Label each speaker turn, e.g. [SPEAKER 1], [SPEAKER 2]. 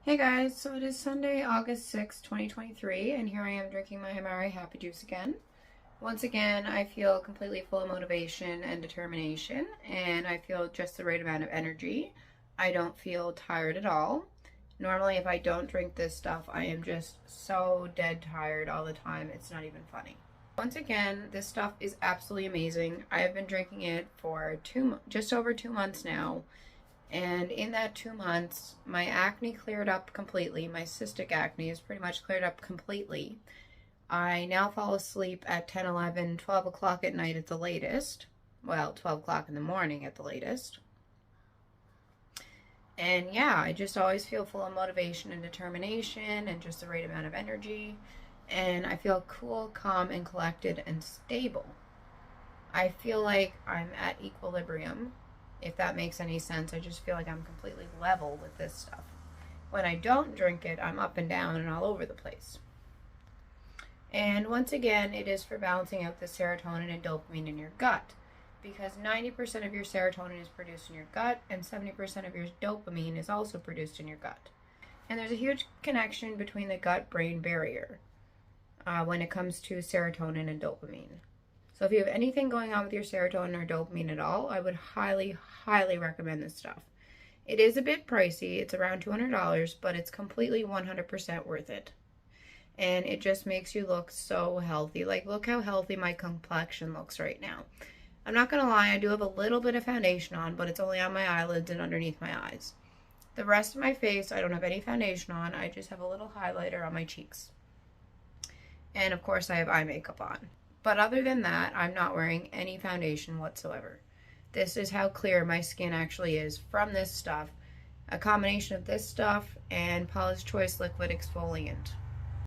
[SPEAKER 1] Hey guys, so it is Sunday, August 6th, 2023, and here I am drinking my Amare Happy Juice again. Once again, I feel completely full of motivation and determination, and I feel just the right amount of energy. I don't feel tired at all. Normally, if I don't drink this stuff, I am just so dead tired all the time, it's not even funny. Once again, this stuff is absolutely amazing. I have been drinking it for just over 2 months now. And in that 2 months, my acne cleared up completely. My cystic acne is pretty much cleared up completely. I now fall asleep at 10, 11, 12 o'clock at night at the latest. Well, 12 o'clock in the morning at the latest. And yeah, I just always feel full of motivation and determination and just the right amount of energy. And I feel cool, calm, and collected and stable. I feel like I'm at equilibrium, if that makes any sense. I just feel like I'm completely level with this stuff. When I don't drink it, I'm up and down and all over the place. And once again, it is for balancing out the serotonin and dopamine in your gut, because 90% of your serotonin is produced in your gut and 70% of your dopamine is also produced in your gut. And there's a huge connection between the gut-brain barrier when it comes to serotonin and dopamine. So if you have anything going on with your serotonin or dopamine at all, I would highly, highly recommend this stuff. It is a bit pricey. It's around $200, but it's completely 100% worth it. And it just makes you look so healthy. Like, look how healthy my complexion looks right now. I'm not going to lie, I do have a little bit of foundation on, but it's only on my eyelids and underneath my eyes. The rest of my face, I don't have any foundation on. I just have a little highlighter on my cheeks. And of course, I have eye makeup on. But other than that, I'm not wearing any foundation whatsoever. This is how clear my skin actually is from this stuff. A combination of this stuff and Paula's Choice Liquid Exfoliant.